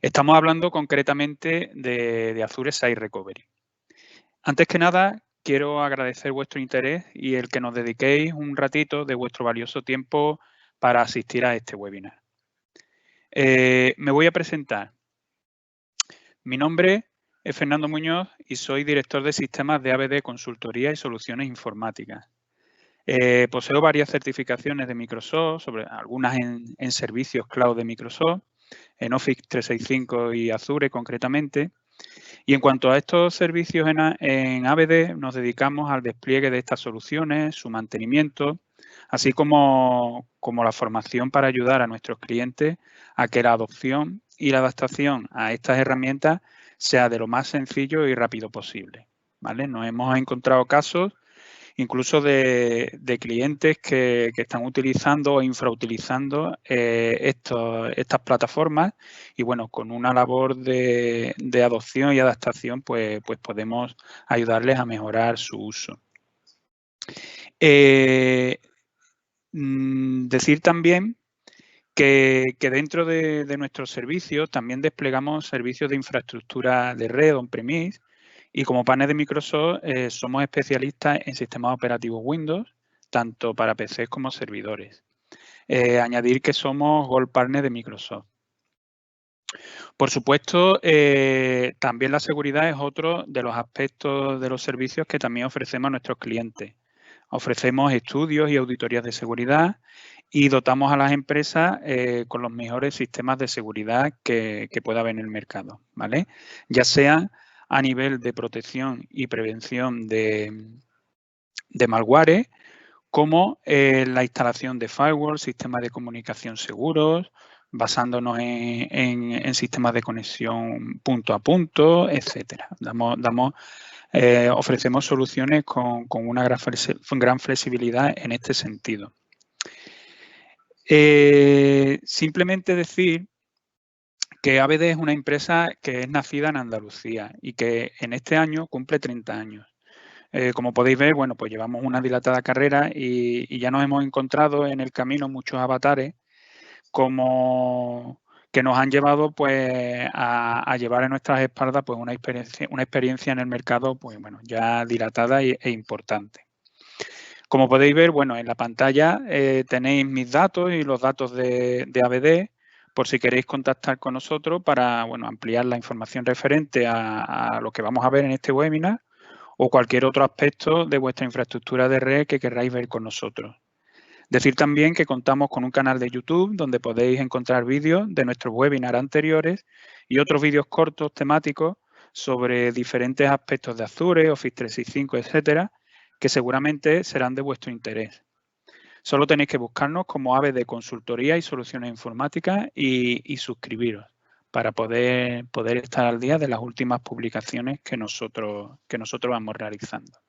Estamos hablando concretamente de Azure Site Recovery. Antes que nada, quiero agradecer vuestro interés y el que nos dediquéis un ratito de vuestro valioso tiempo para asistir a este webinar. Me voy a presentar. Mi nombre es Fernando Muñoz y soy director de sistemas de ABD Consultoría y Soluciones Informáticas. Poseo varias certificaciones de Microsoft, algunas en servicios cloud de Microsoft, en Office 365 y Azure concretamente. Y en cuanto a estos servicios en ABD, nos dedicamos al despliegue de estas soluciones, su mantenimiento, así como la formación para ayudar a nuestros clientes a que la adopción y la adaptación a estas herramientas sea de lo más sencillo y rápido posible, ¿vale? Nos hemos encontrado casos incluso de clientes que están utilizando o infrautilizando estas plataformas y bueno, con una labor de adopción y adaptación, pues podemos ayudarles a mejorar su uso. Decir también que dentro de nuestros servicios también desplegamos servicios de infraestructura de red on-premise y como partner de Microsoft somos especialistas en sistemas operativos Windows, tanto para PCs como servidores. Añadir que somos Gold Partner de Microsoft. Por supuesto, también la seguridad es otro de los aspectos de los servicios que también ofrecemos a nuestros clientes. Ofrecemos estudios y auditorías de seguridad y dotamos a las empresas con los mejores sistemas de seguridad que pueda haber en el mercado, ¿vale? Ya sea a nivel de protección y prevención de malware, como la instalación de firewall, sistemas de comunicación seguros, basándonos en sistemas de conexión punto a punto, etcétera. Ofrecemos soluciones con una gran flexibilidad en este sentido. Simplemente decir que ABD es una empresa que es nacida en Andalucía y que en este año cumple 30 años. Como podéis ver, bueno, pues llevamos una dilatada carrera y ya nos hemos encontrado en el camino muchos avatares como que nos han llevado pues a llevar en nuestras espaldas pues una experiencia en el mercado pues bueno, ya dilatada e importante. Como podéis ver, bueno, en la pantalla tenéis mis datos y los datos de ABD por si queréis contactar con nosotros para bueno, ampliar la información referente a lo que vamos a ver en este webinar o cualquier otro aspecto de vuestra infraestructura de red que queráis ver con nosotros. Decir también que contamos con un canal de YouTube donde podéis encontrar vídeos de nuestros webinars anteriores y otros vídeos cortos temáticos sobre diferentes aspectos de Azure, Office 365, etcétera, que seguramente serán de vuestro interés. Solo tenéis que buscarnos como ABD Consultoría y Soluciones Informáticas y suscribiros para poder estar al día de las últimas publicaciones que nosotros vamos realizando.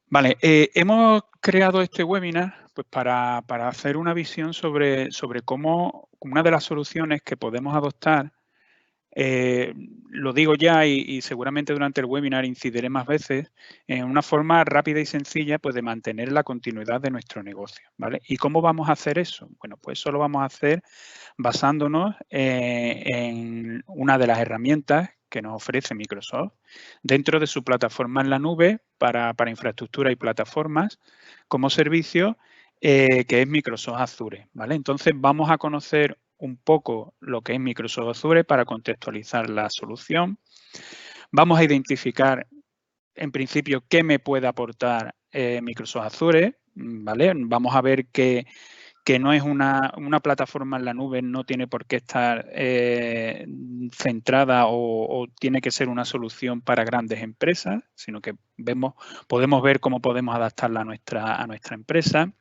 Vale, hemos creado este webinar pues, para hacer una visión sobre cómo una de las soluciones que podemos adoptar, lo digo ya y seguramente durante el webinar incidiré más veces, en una forma rápida y sencilla pues, de mantener la continuidad de nuestro negocio. ¿Vale? ¿Y cómo vamos a hacer eso? Bueno, pues eso lo vamos a hacer basándonos en una de las herramientas que nos ofrece Microsoft dentro de su plataforma en la nube para infraestructura y plataformas como servicio que es Microsoft Azure. ¿Vale? Entonces vamos a conocer un poco lo que es Microsoft Azure para contextualizar la solución. Vamos a identificar en principio qué me puede aportar Microsoft Azure. ¿Vale? Vamos a ver que no es una plataforma en la nube, no tiene por qué estar centrada o tiene que ser una solución para grandes empresas, sino que podemos ver cómo podemos adaptarla a nuestra empresa.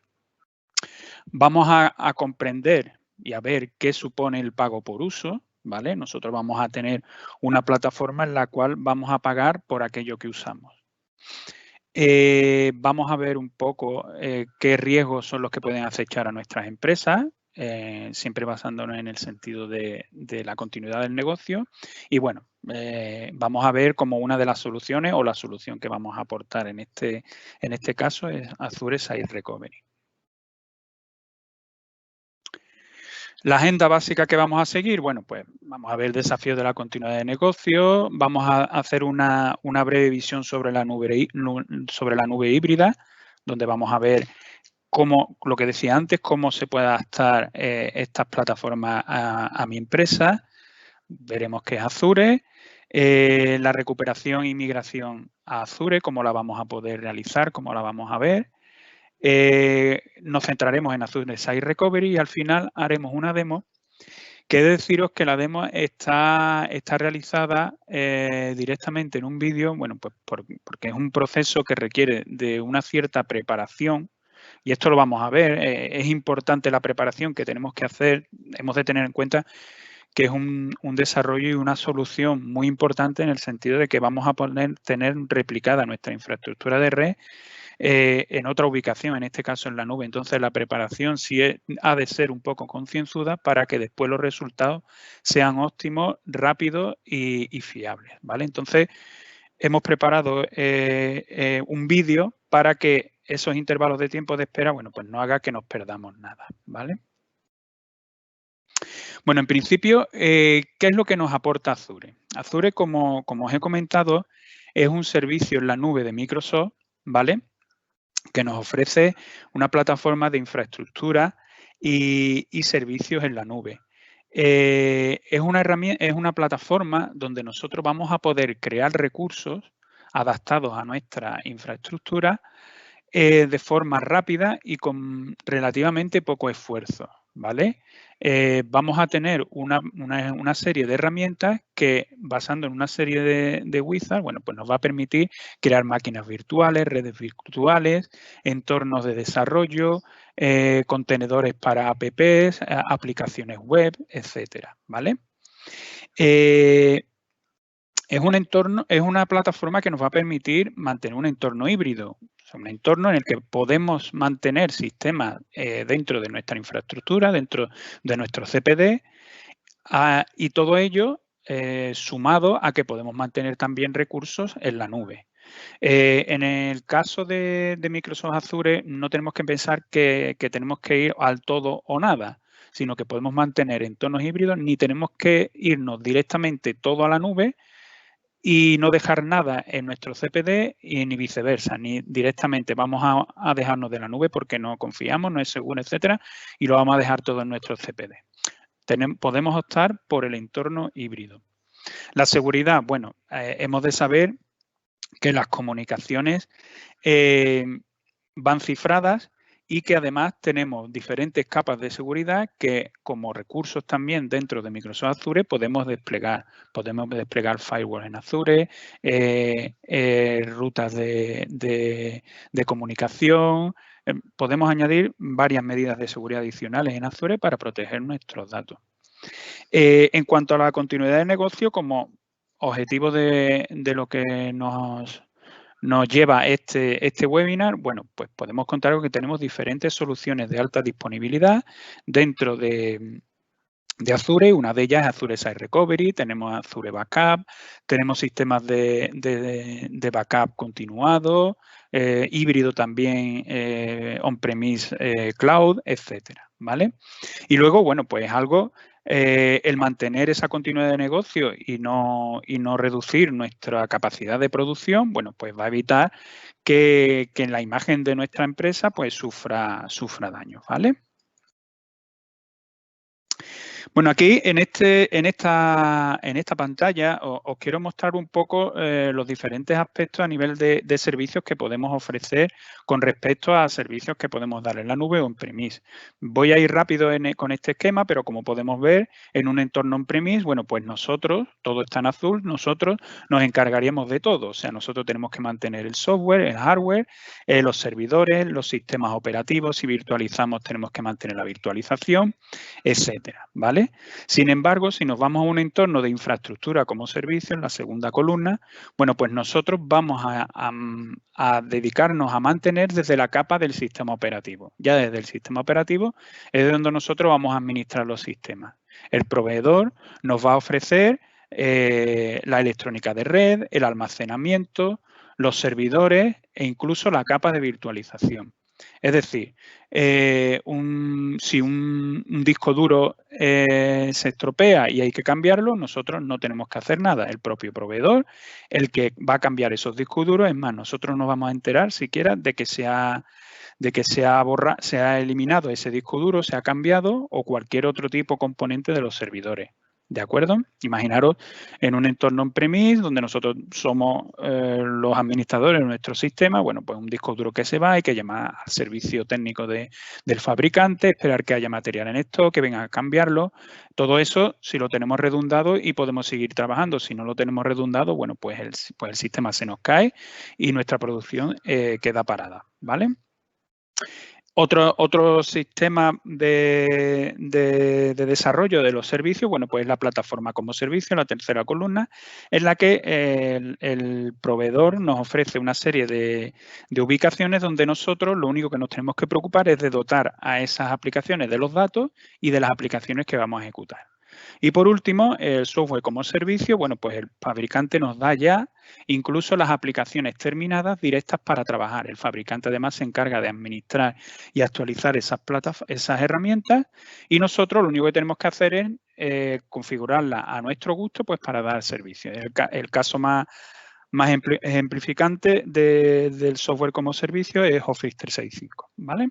Vamos a comprender y a ver qué supone el pago por uso, ¿vale? Nosotros vamos a tener una plataforma en la cual vamos a pagar por aquello que usamos. Vamos a ver un poco qué riesgos son los que pueden acechar a nuestras empresas, siempre basándonos en el sentido de la continuidad del negocio. Y bueno, vamos a ver como una de las soluciones o la solución que vamos a aportar en este caso es Azure Site Recovery. La agenda básica que vamos a seguir, bueno, pues vamos a ver el desafío de la continuidad de negocio, vamos a hacer una breve visión sobre la nube híbrida, donde vamos a ver cómo, lo que decía antes, cómo se puede adaptar estas plataformas a mi empresa. Veremos qué es Azure, la recuperación y migración a Azure, cómo la vamos a poder realizar, cómo la vamos a ver. Nos centraremos en Azure Site Recovery y al final haremos una demo. Que he de deciros que la demo está realizada directamente en un vídeo, bueno, pues porque es un proceso que requiere de una cierta preparación y esto lo vamos a ver. Es importante la preparación que tenemos que hacer. Hemos de tener en cuenta que es un desarrollo y una solución muy importante en el sentido de que vamos a tener replicada nuestra infraestructura de red en otra ubicación, en este caso en la nube. Entonces, la preparación sí ha de ser un poco concienzuda para que después los resultados sean óptimos, rápidos y fiables, ¿vale? Entonces, hemos preparado un vídeo para que esos intervalos de tiempo de espera, bueno, pues no haga que nos perdamos nada, ¿vale? Bueno, en principio, ¿qué es lo que nos aporta Azure? Azure, como os he comentado, es un servicio en la nube de Microsoft, ¿vale? Que nos ofrece una plataforma de infraestructura y servicios en la nube. Es una herramienta, es una plataforma donde nosotros vamos a poder crear recursos adaptados a nuestra infraestructura de forma rápida y con relativamente poco esfuerzo, ¿vale? Vamos a tener una serie de herramientas que, basando en una serie de wizards, bueno, pues nos va a permitir crear máquinas virtuales, redes virtuales, entornos de desarrollo, contenedores para apps, aplicaciones web, etcétera, ¿vale? Es una plataforma que nos va a permitir mantener un entorno híbrido, un entorno en el que podemos mantener sistemas dentro de nuestra infraestructura, dentro de nuestro CPD, y todo ello sumado a que podemos mantener también recursos en la nube. En el caso de Microsoft Azure, no tenemos que pensar que tenemos que ir al todo o nada, sino que podemos mantener entornos híbridos, ni tenemos que irnos directamente todo a la nube, y no dejar nada en nuestro CPD y ni viceversa, ni directamente vamos a dejarnos de la nube porque no confiamos, no es seguro, etcétera, y lo vamos a dejar todo en nuestro CPD. Podemos optar por el entorno híbrido. La seguridad, bueno, hemos de saber que las comunicaciones van cifradas y que además tenemos diferentes capas de seguridad que, como recursos también dentro de Microsoft Azure, podemos desplegar. Podemos desplegar firewall en Azure, rutas de comunicación. Podemos añadir varias medidas de seguridad adicionales en Azure para proteger nuestros datos. En cuanto a la continuidad de negocio, como objetivo de lo que nos lleva este webinar, bueno, pues podemos contar con que tenemos diferentes soluciones de alta disponibilidad dentro de Azure. Una de ellas es Azure Site Recovery, tenemos Azure Backup, tenemos sistemas de backup continuado, híbrido también, on-premise cloud, etcétera, ¿vale? Y luego, bueno, pues algo, el mantener esa continuidad de negocio y no reducir nuestra capacidad de producción, bueno, pues va a evitar que en la imagen de nuestra empresa pues sufra daños, ¿vale? Bueno, aquí en esta pantalla os quiero mostrar un poco los diferentes aspectos a nivel de servicios que podemos ofrecer con respecto a servicios que podemos dar en la nube o on-premise. Voy a ir rápido con este esquema, pero como podemos ver, en un entorno on-premise, bueno, pues nosotros, todo está en azul, nosotros nos encargaríamos de todo. O sea, nosotros tenemos que mantener el software, el hardware, los servidores, los sistemas operativos. Si virtualizamos, tenemos que mantener la virtualización, etcétera, ¿vale? Sin embargo, si nos vamos a un entorno de infraestructura como servicio, en la segunda columna, bueno, pues nosotros vamos a dedicarnos a mantener desde la capa del sistema operativo. Ya desde el sistema operativo es de donde nosotros vamos a administrar los sistemas. El proveedor nos va a ofrecer la electrónica de red, el almacenamiento, los servidores e incluso la capa de virtualización. Es decir, si un disco duro se estropea y hay que cambiarlo, nosotros no tenemos que hacer nada. El propio proveedor, el que va a cambiar esos discos duros, es más, nosotros no vamos a enterar siquiera de que se ha eliminado ese disco duro, se ha cambiado o cualquier otro tipo de componente de los servidores. ¿De acuerdo? Imaginaros en un entorno on-premise donde nosotros somos los administradores de nuestro sistema, bueno, pues un disco duro que se va, hay que llamar al servicio técnico del fabricante, esperar que haya material en esto, que vengan a cambiarlo. Todo eso, si lo tenemos redundado y podemos seguir trabajando. Si no lo tenemos redundado, bueno, pues el sistema se nos cae y nuestra producción queda parada, ¿vale? Otro sistema de desarrollo de los servicios, bueno, pues la plataforma como servicio, la tercera columna, en la que el proveedor nos ofrece una serie de ubicaciones donde nosotros lo único que nos tenemos que preocupar es de dotar a esas aplicaciones de los datos y de las aplicaciones que vamos a ejecutar. Y por último, el software como servicio, bueno, pues el fabricante nos da ya incluso las aplicaciones terminadas directas para trabajar. El fabricante además se encarga de administrar y actualizar esas herramientas y nosotros lo único que tenemos que hacer es configurarlas a nuestro gusto pues para dar servicio. El caso más ejemplificante del software como servicio es Office 365, ¿vale?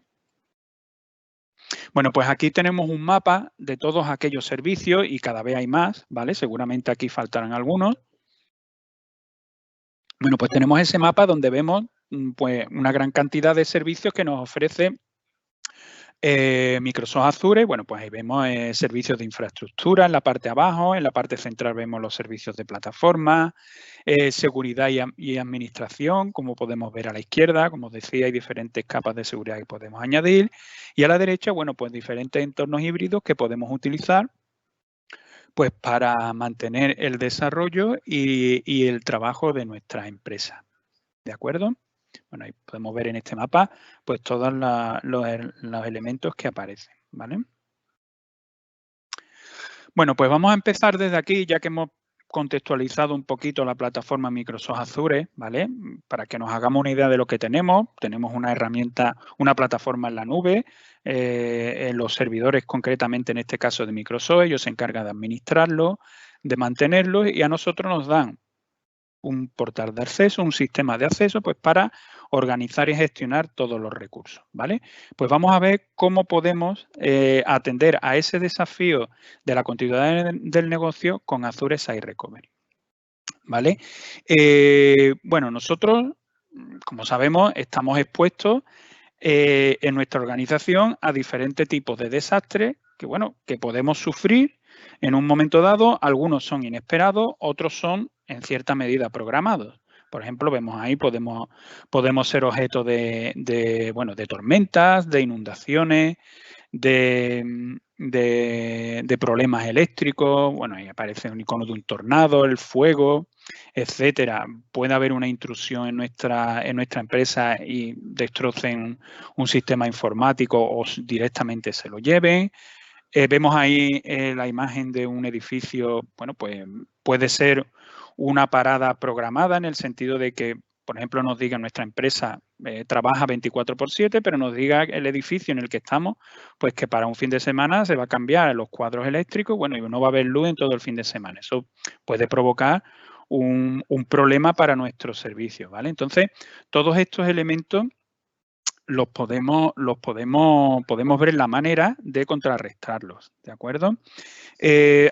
Bueno, pues aquí tenemos un mapa de todos aquellos servicios y cada vez hay más, ¿vale? Seguramente aquí faltarán algunos. Bueno, pues tenemos ese mapa donde vemos pues, una gran cantidad de servicios que nos ofrece Microsoft Azure. Bueno, pues ahí vemos servicios de infraestructura en la parte de abajo, en la parte central vemos los servicios de plataforma, seguridad y administración, como podemos ver a la izquierda, como os decía, hay diferentes capas de seguridad que podemos añadir. Y a la derecha, bueno, pues diferentes entornos híbridos que podemos utilizar pues para mantener el desarrollo y el trabajo de nuestra empresa. ¿De acuerdo? Bueno, ahí podemos ver en este mapa pues todos los elementos que aparecen, ¿vale? Bueno, pues vamos a empezar desde aquí, ya que hemos contextualizado un poquito la plataforma Microsoft Azure, ¿vale? Para que nos hagamos una idea de lo que tenemos. Tenemos una herramienta, una plataforma en la nube, en los servidores concretamente en este caso de Microsoft, ellos se encargan de administrarlo, de mantenerlo y a nosotros nos dan un portal de acceso, un sistema de acceso, pues para organizar y gestionar todos los recursos, ¿vale? Pues vamos a ver cómo podemos atender a ese desafío de la continuidad del negocio con Azure Site Recovery, ¿vale? Bueno, nosotros, como sabemos, estamos expuestos en nuestra organización a diferentes tipos de desastres que, bueno, que podemos sufrir en un momento dado. Algunos son inesperados, otros son en cierta medida programados. Por ejemplo, vemos ahí, podemos ser objeto de tormentas, de inundaciones, de problemas eléctricos. Bueno, ahí aparece un icono de un tornado, el fuego, etcétera. Puede haber una intrusión en nuestra empresa y destrocen un sistema informático o directamente se lo lleven. Vemos ahí la imagen de un edificio, bueno, pues puede ser una parada programada en el sentido de que, por ejemplo, nos diga nuestra empresa trabaja 24/7, pero nos diga el edificio en el que estamos, pues que para un fin de semana se va a cambiar los cuadros eléctricos, bueno, y no va a haber luz en todo el fin de semana. Eso puede provocar un problema para nuestros servicios, ¿vale? Entonces, todos estos elementos podemos ver la manera de contrarrestarlos, ¿de acuerdo?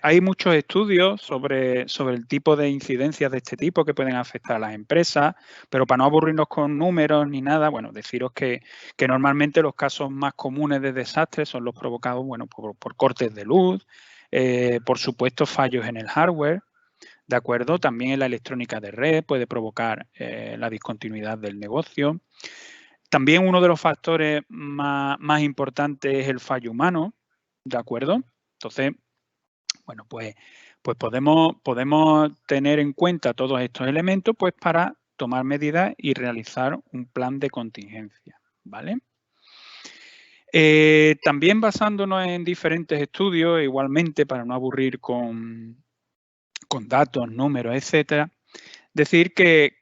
Hay muchos estudios sobre el tipo de incidencias de este tipo que pueden afectar a las empresas, pero para no aburrirnos con números ni nada, bueno, deciros que normalmente los casos más comunes de desastres son los provocados, bueno, por cortes de luz, por supuesto fallos en el hardware, ¿de acuerdo? También en la electrónica de red puede provocar la discontinuidad del negocio. También uno de los factores más importantes es el fallo humano, ¿de acuerdo? Entonces, bueno, pues podemos tener en cuenta todos estos elementos pues para tomar medidas y realizar un plan de contingencia, ¿vale? También basándonos en diferentes estudios, igualmente para no aburrir con datos, números, etcétera, decir que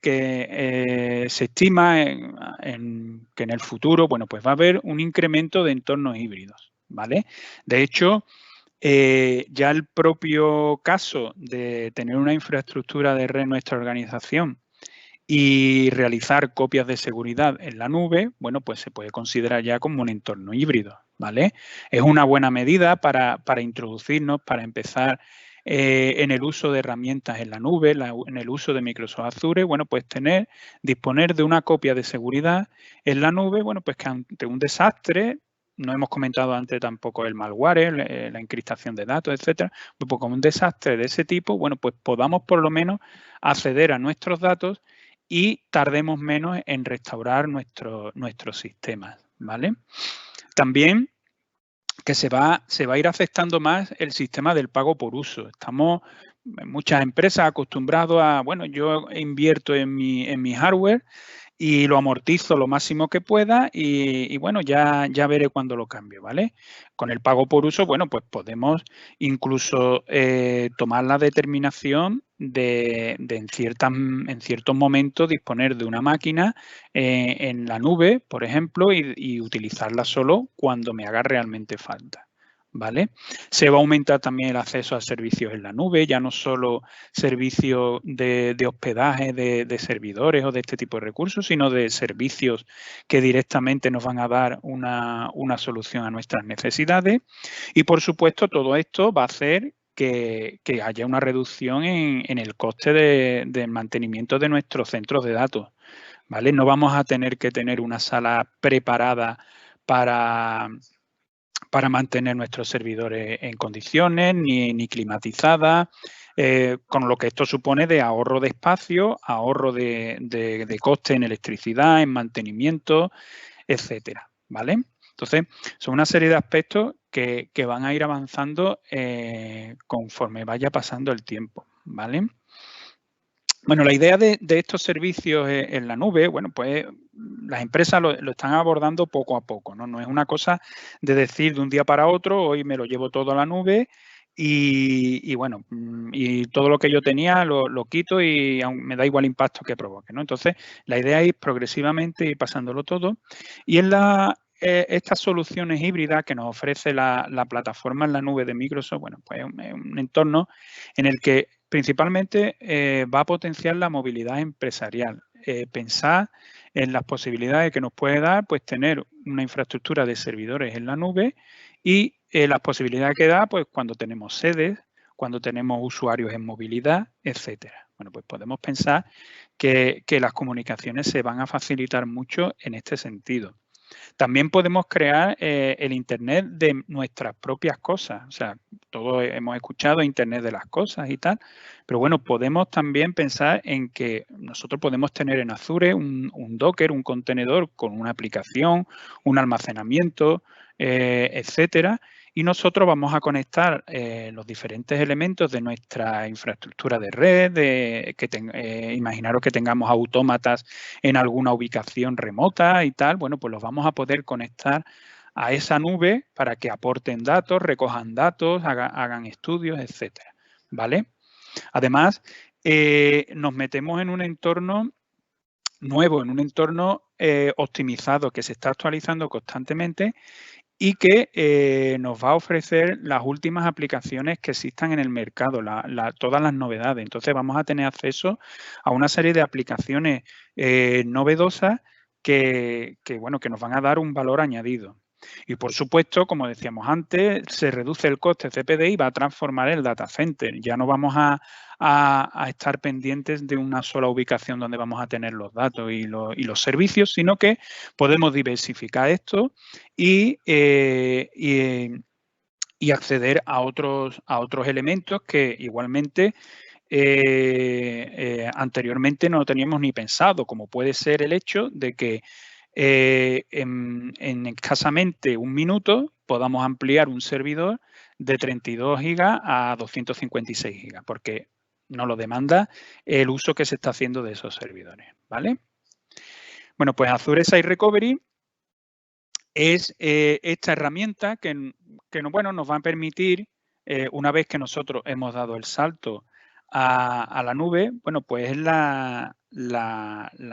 se estima que en el futuro, bueno, pues va a haber un incremento de entornos híbridos, ¿vale? De hecho, ya el propio caso de tener una infraestructura de red en nuestra organización y realizar copias de seguridad en la nube, bueno, pues se puede considerar ya como un entorno híbrido, ¿vale? Es una buena medida para introducirnos, para empezar en el uso de herramientas en la nube, en el uso de Microsoft Azure, bueno, pues disponer de una copia de seguridad en la nube, bueno, pues que ante un desastre, no hemos comentado antes tampoco el malware, la encriptación de datos, etcétera, pues como un desastre de ese tipo, bueno, pues podamos por lo menos acceder a nuestros datos y tardemos menos en restaurar nuestros sistemas, ¿vale? También que se va a ir aceptando más el sistema del pago por uso. Estamos en muchas empresas acostumbrados a, bueno, yo invierto en mi hardware y lo amortizo lo máximo que pueda y bueno, ya veré cuándo lo cambio, ¿vale? Con el pago por uso, bueno, pues podemos incluso tomar la determinación de en ciertos momentos disponer de una máquina en la nube, por ejemplo, y utilizarla solo cuando me haga realmente falta. ¿Vale? Se va a aumentar también el acceso a servicios en la nube, ya no solo servicios de hospedaje de servidores o de este tipo de recursos, sino de servicios que directamente nos van a dar una solución a nuestras necesidades. Y, por supuesto, todo esto va a hacer que haya una reducción en el coste de mantenimiento de nuestros centros de datos. ¿Vale? No vamos a tener que tener una sala preparada para mantener nuestros servidores en condiciones, ni climatizadas, con lo que esto supone de ahorro de espacio, ahorro de coste en electricidad, en mantenimiento, etcétera, ¿vale? Entonces, son una serie de aspectos que van a ir avanzando conforme vaya pasando el tiempo, ¿vale? Bueno, la idea de estos servicios en la nube, bueno, pues las empresas lo están abordando poco a poco, ¿no? No es una cosa de decir de un día para otro, hoy me lo llevo todo a la nube y bueno, y todo lo que yo tenía lo quito y me da igual impacto que provoque, ¿no? Entonces, la idea es progresivamente ir pasándolo todo y estas soluciones híbridas que nos ofrece la plataforma en la nube de Microsoft, bueno, pues es un entorno en el que principalmente va a potenciar la movilidad empresarial. Pensar en las posibilidades que nos puede dar pues tener una infraestructura de servidores en la nube y las posibilidades que da pues cuando tenemos sedes, cuando tenemos usuarios en movilidad, etcétera. Bueno, pues podemos pensar que las comunicaciones se van a facilitar mucho en este sentido. También podemos crear el Internet de nuestras propias cosas. O sea, todos hemos escuchado Internet de las cosas y tal, pero bueno, podemos también pensar en que nosotros podemos tener en Azure un Docker, un contenedor con una aplicación, un almacenamiento, etcétera, y nosotros vamos a conectar los diferentes elementos de nuestra infraestructura de red, imaginaros que tengamos autómatas en alguna ubicación remota y tal, bueno, pues los vamos a poder conectar a esa nube para que aporten datos, recojan datos, hagan estudios, etcétera, ¿vale? Además, nos metemos en un entorno nuevo, en un entorno optimizado que se está actualizando constantemente y que nos va a ofrecer las últimas aplicaciones que existan en el mercado, todas las novedades. Entonces vamos a tener acceso a una serie de aplicaciones novedosas que nos van a dar un valor añadido. Y por supuesto, como decíamos antes, se reduce el coste CPD y va a transformar el data center. Ya no vamos a estar pendientes de una sola ubicación donde vamos a tener los datos y los servicios, sino que podemos diversificar esto y acceder a otros elementos que igualmente anteriormente no teníamos ni pensado, como puede ser el hecho de que en escasamente un minuto podamos ampliar un servidor de 32 gigas a 256 gigas, porque nos lo demanda el uso que se está haciendo de esos servidores, ¿vale? Bueno, pues Azure Site Recovery es esta herramienta que nos va a permitir, una vez que nosotros hemos dado el salto a la nube, bueno, pues es la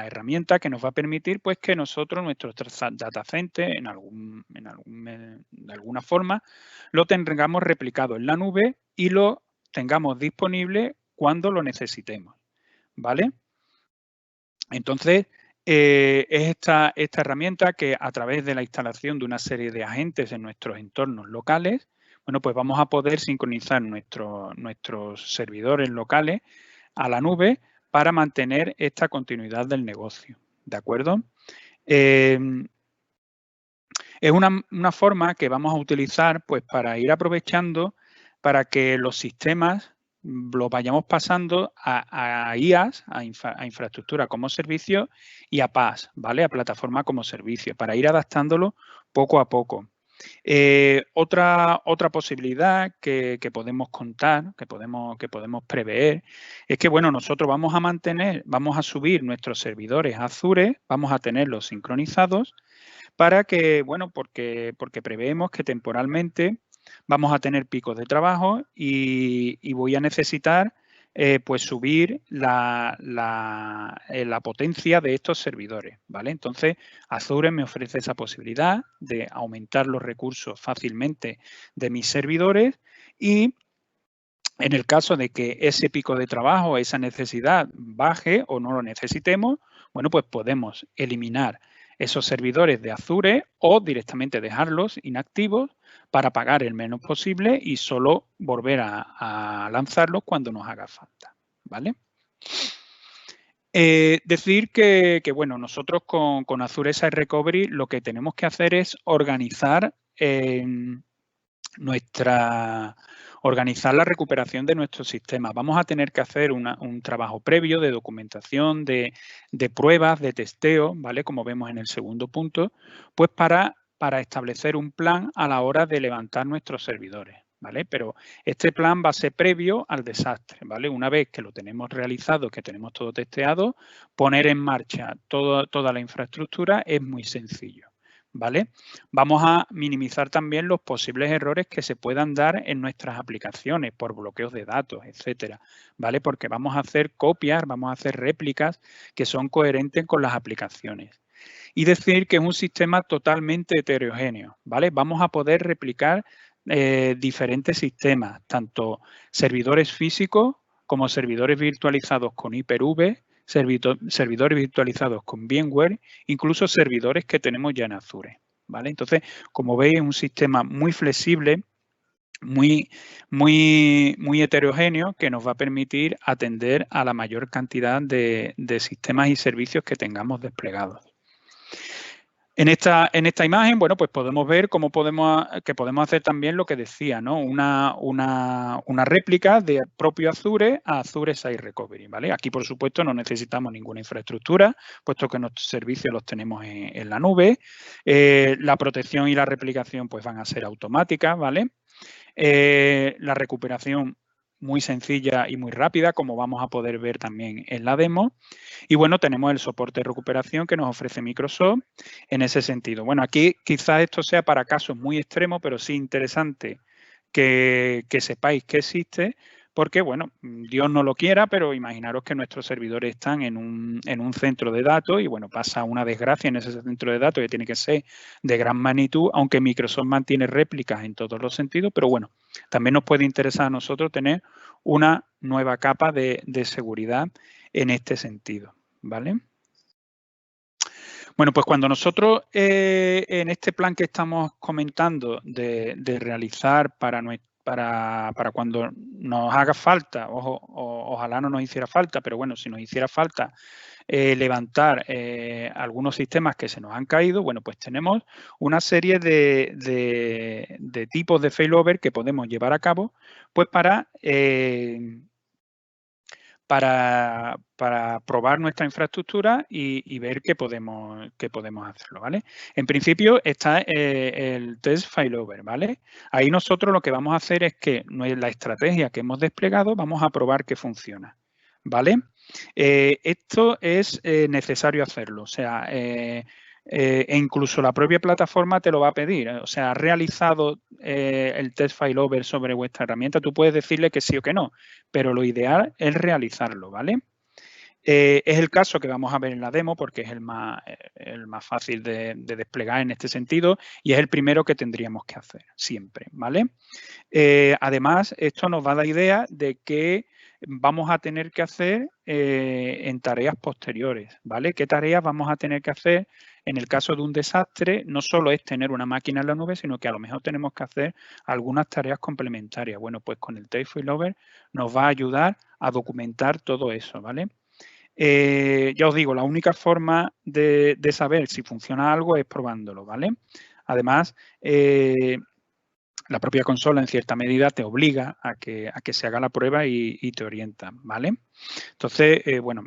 herramienta que nos va a permitir pues que nosotros, nuestros data center, de alguna forma, lo tengamos replicado en la nube y lo tengamos disponible cuando lo necesitemos, ¿vale? Entonces, es esta herramienta que a través de la instalación de una serie de agentes en nuestros entornos locales, bueno, pues vamos a poder sincronizar nuestros servidores locales a la nube para mantener esta continuidad del negocio, ¿de acuerdo? Es una forma que vamos a utilizar pues para ir aprovechando para que los sistemas los vayamos pasando a IaaS, a infraestructura como servicio, y a PaaS, ¿vale? A plataforma como servicio, para ir adaptándolo poco a poco. Otra posibilidad que podemos contar, que podemos prever, es que, bueno, nosotros vamos a subir nuestros servidores a Azure, vamos a tenerlos sincronizados para que, bueno, porque preveemos que temporalmente vamos a tener picos de trabajo y voy a necesitar pues subir la potencia de estos servidores, ¿vale? Entonces, Azure me ofrece esa posibilidad de aumentar los recursos fácilmente de mis servidores y en el caso de que ese pico de trabajo, esa necesidad baje o no lo necesitemos, bueno, pues podemos eliminar esos servidores de Azure o directamente dejarlos inactivos para pagar el menos posible y solo volver a lanzarlos cuando nos haga falta, ¿vale? Decir que, bueno, nosotros con Azure Site Recovery lo que tenemos que hacer es organizar organizar la recuperación de nuestro sistema. Vamos a tener que hacer un trabajo previo de documentación, de pruebas, de testeo, ¿vale? Como vemos en el segundo punto, pues para establecer un plan a la hora de levantar nuestros servidores, ¿vale? Pero este plan va a ser previo al desastre, ¿vale? Una vez que lo tenemos realizado, que tenemos todo testeado, poner en marcha toda la infraestructura es muy sencillo, ¿vale? Vamos a minimizar también los posibles errores que se puedan dar en nuestras aplicaciones por bloqueos de datos, etcétera, ¿vale? Porque vamos a hacer copias, vamos a hacer réplicas que son coherentes con las aplicaciones. Y decir que es un sistema totalmente heterogéneo, ¿vale? Vamos a poder replicar diferentes sistemas, tanto servidores físicos como servidores virtualizados con Hyper-V, servidores virtualizados con VMware, incluso servidores que tenemos ya en Azure, ¿vale? Entonces, como veis, es un sistema muy flexible, muy heterogéneo, que nos va a permitir atender a la mayor cantidad de sistemas y servicios que tengamos desplegados. En esta imagen, bueno, pues podemos ver cómo podemos hacer también lo que decía, ¿no? Una réplica de propio Azure a Azure Site Recovery, ¿vale? Aquí, por supuesto, no necesitamos ninguna infraestructura, puesto que nuestros servicios los tenemos en la nube. La protección y la replicación, pues, van a ser automáticas, ¿vale? La recuperación muy sencilla y muy rápida, como vamos a poder ver también en la demo. Y bueno, tenemos el soporte de recuperación que nos ofrece Microsoft en ese sentido. Bueno, aquí quizás esto sea para casos muy extremos, pero sí interesante que sepáis que existe, porque, bueno, Dios no lo quiera, pero imaginaros que nuestros servidores están en un centro de datos y, bueno, pasa una desgracia en ese centro de datos que tiene que ser de gran magnitud, aunque Microsoft mantiene réplicas en todos los sentidos, pero, bueno, también nos puede interesar a nosotros tener una nueva capa de seguridad en este sentido, ¿vale? Bueno, pues cuando nosotros en este plan que estamos comentando de realizar para cuando nos haga falta, ojalá no nos hiciera falta, pero bueno, si nos hiciera falta levantar algunos sistemas que se nos han caído, bueno, pues tenemos una serie de tipos de failover que podemos llevar a cabo, pues para probar nuestra infraestructra y ver qué podemos hacerlo, ¿vale? En principio está el test failover, ¿vale? Ahí nosotros lo que vamos a hacer es que la estrategia que hemos desplegado vamos a probar que funciona, ¿vale? Esto es necesario hacerlo, o sea, e incluso la propia plataforma te lo va a pedir. O sea, has realizado el test failover sobre vuestra herramienta, tú puedes decirle que sí o que no, pero lo ideal es realizarlo, ¿vale? Es el caso que vamos a ver en la demo porque es el más fácil de desplegar en este sentido y es el primero que tendríamos que hacer siempre, ¿vale? Además, esto nos va a dar idea de qué vamos a tener que hacer en tareas posteriores, ¿vale? ¿Qué tareas vamos a tener que hacer en el caso de un desastre? No solo es tener una máquina en la nube, sino que a lo mejor tenemos que hacer algunas tareas complementarias. Bueno, pues con el test failover nos va a ayudar a documentar todo eso, ¿vale? Ya os digo, la única forma de saber si funciona algo es probándolo, ¿vale? Además, la propia consola en cierta medida te obliga a que se haga la prueba y te orienta, ¿vale? Entonces, bueno,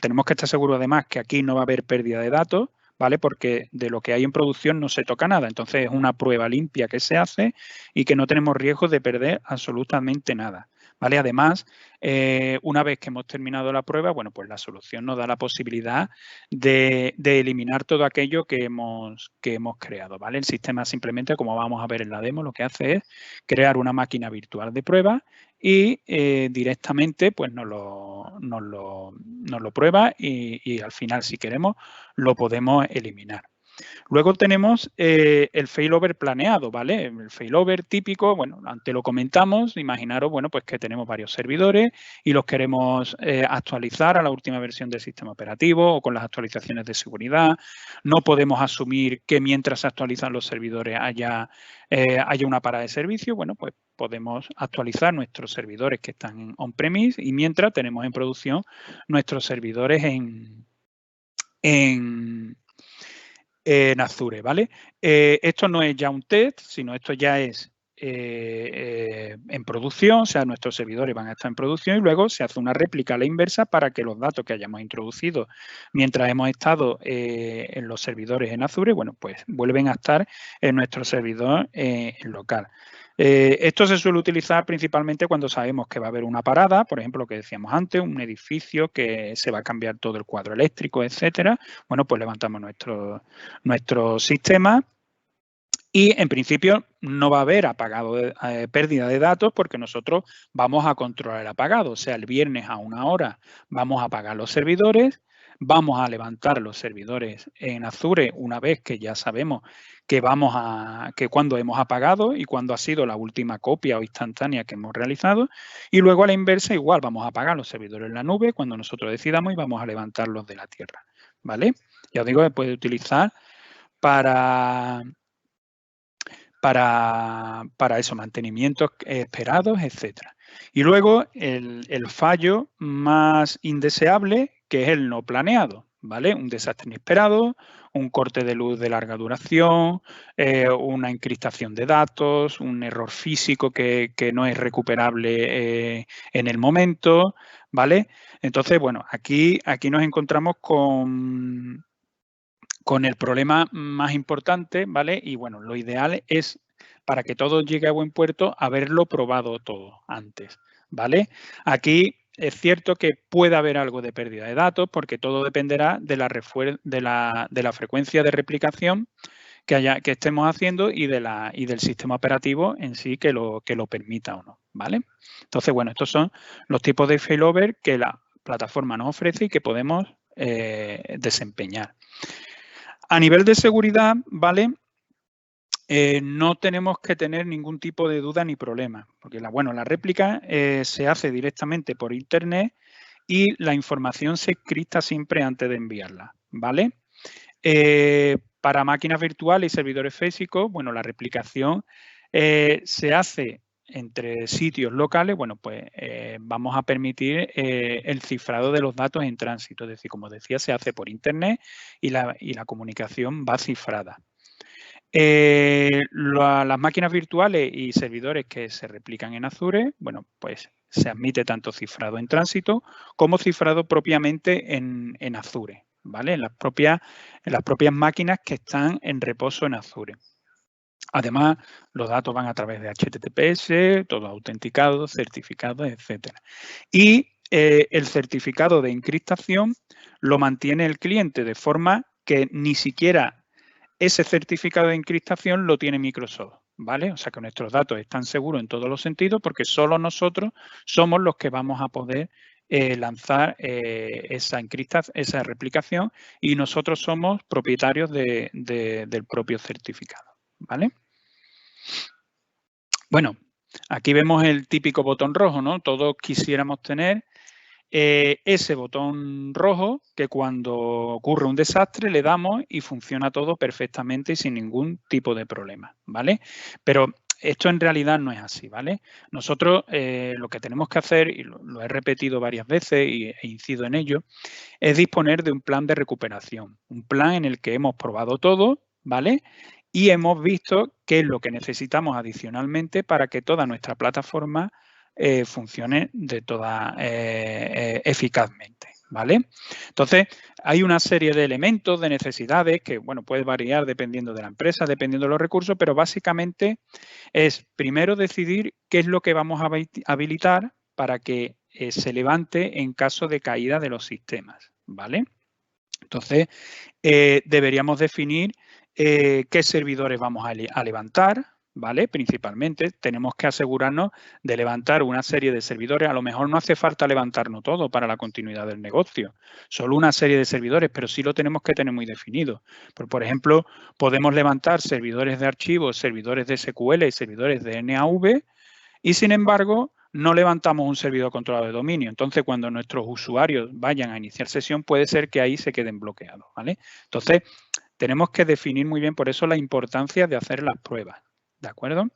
tenemos que estar seguros además que aquí no va a haber pérdida de datos, ¿vale? Porque de lo que hay en producción no se toca nada. Entonces, es una prueba limpia que se hace y que no tenemos riesgo de perder absolutamente nada, ¿vale? Además, una vez que hemos terminado la prueba, bueno, pues la solución nos da la posibilidad de eliminar todo aquello que hemos creado, ¿vale? El sistema simplemente, como vamos a ver en la demo, lo que hace es crear una máquina virtual de prueba y directamente pues nos lo prueba y al final, si queremos, lo podemos eliminar. Luego tenemos el failover planeado, ¿vale? El failover típico, bueno, antes lo comentamos, imaginaros, bueno, pues que tenemos varios servidores y los queremos actualizar a la última versión del sistema operativo o con las actualizaciones de seguridad. No podemos asumir que mientras se actualizan los servidores haya una parada de servicio. Bueno, pues podemos actualizar nuestros servidores que están on-premise y mientras tenemos en producción nuestros servidores en Azure, ¿vale? Esto no es ya un test, sino esto ya es en producción, o sea, nuestros servidores van a estar en producción y luego se hace una réplica a la inversa para que los datos que hayamos introducido mientras hemos estado en los servidores en Azure, bueno, pues vuelven a estar en nuestro servidor local. Esto se suele utilizar principalmente cuando sabemos que va a haber una parada, por ejemplo, lo que decíamos antes, un edificio que se va a cambiar todo el cuadro eléctrico, etcétera. Bueno, pues levantamos nuestro sistema y en principio no va a haber pérdida de datos porque nosotros vamos a controlar el apagado. O sea, el viernes a 1 hora vamos a apagar los servidores, vamos a levantar los servidores en Azure una vez que ya sabemos que cuando hemos apagado y cuándo ha sido la última copia o instantánea que hemos realizado. Y luego a la inversa igual vamos a apagar los servidores en la nube cuando nosotros decidamos y vamos a levantarlos de la tierra, ¿vale? Ya os digo que puede utilizar para eso, mantenimientos esperados, etcétera. Y luego el fallo más indeseable, que es el no planeado, ¿vale? Un desastre inesperado, un corte de luz de larga duración, una encriptación de datos, un error físico que no es recuperable en el momento, ¿vale? Entonces, bueno, aquí nos encontramos con el problema más importante, ¿vale? Y bueno, lo ideal es, para que todo llegue a buen puerto, haberlo probado todo antes, ¿vale? Aquí es cierto que puede haber algo de pérdida de datos porque todo dependerá de la frecuencia de replicación que estemos haciendo y del sistema operativo en sí que lo permita o no, ¿vale? Entonces, bueno, estos son los tipos de failover que la plataforma nos ofrece y que podemos desempeñar. A nivel de seguridad, ¿vale? No tenemos que tener ningún tipo de duda ni problema, porque la réplica se hace directamente por Internet y la información se encripta siempre antes de enviarla, ¿vale? Para máquinas virtuales y servidores físicos, bueno, la replicación se hace entre sitios locales, bueno, pues vamos a permitir el cifrado de los datos en tránsito. Es decir, como decía, se hace por Internet y la comunicación va cifrada. Las máquinas virtuales y servidores que se replican en Azure, bueno, pues se admite tanto cifrado en tránsito como cifrado propiamente en Azure, ¿vale? En las propias máquinas que están en reposo en Azure. Además, los datos van a través de HTTPS, todo autenticado, certificado, etcétera. Y el certificado de encriptación lo mantiene el cliente de forma que ni siquiera ese certificado de encriptación lo tiene Microsoft, ¿vale? O sea que nuestros datos están seguros en todos los sentidos porque solo nosotros somos los que vamos a poder lanzar esa replicación y nosotros somos propietarios del propio certificado, ¿vale? Bueno, aquí vemos el típico botón rojo, ¿no? Todos quisiéramos tener ese botón rojo que cuando ocurre un desastre le damos y funciona todo perfectamente y sin ningún tipo de problema, ¿vale? Pero esto en realidad no es así, ¿vale? Nosotros lo que tenemos que hacer, y lo he repetido varias veces e incido en ello, es disponer de un plan de recuperación, un plan en el que hemos probado todo, ¿vale? Y hemos visto qué es lo que necesitamos adicionalmente para que toda nuestra plataforma funcione de toda eficazmente, ¿vale? Entonces, hay una serie de elementos, de necesidades que, bueno, puede variar dependiendo de la empresa, dependiendo de los recursos, pero básicamente es primero decidir qué es lo que vamos a habilitar para que se levante en caso de caída de los sistemas, ¿vale? Entonces, deberíamos definir qué servidores vamos a levantar, ¿vale? Principalmente tenemos que asegurarnos de levantar una serie de servidores. A lo mejor no hace falta levantarnos todo para la continuidad del negocio, solo una serie de servidores, pero sí lo tenemos que tener muy definido. Por ejemplo, podemos levantar servidores de archivos, servidores de SQL y servidores de NAV y, sin embargo, no levantamos un servidor controlado de dominio. Entonces, cuando nuestros usuarios vayan a iniciar sesión, puede ser que ahí se queden bloqueados, ¿vale? Entonces, tenemos que definir muy bien, por eso la importancia de hacer las pruebas, ¿de acuerdo?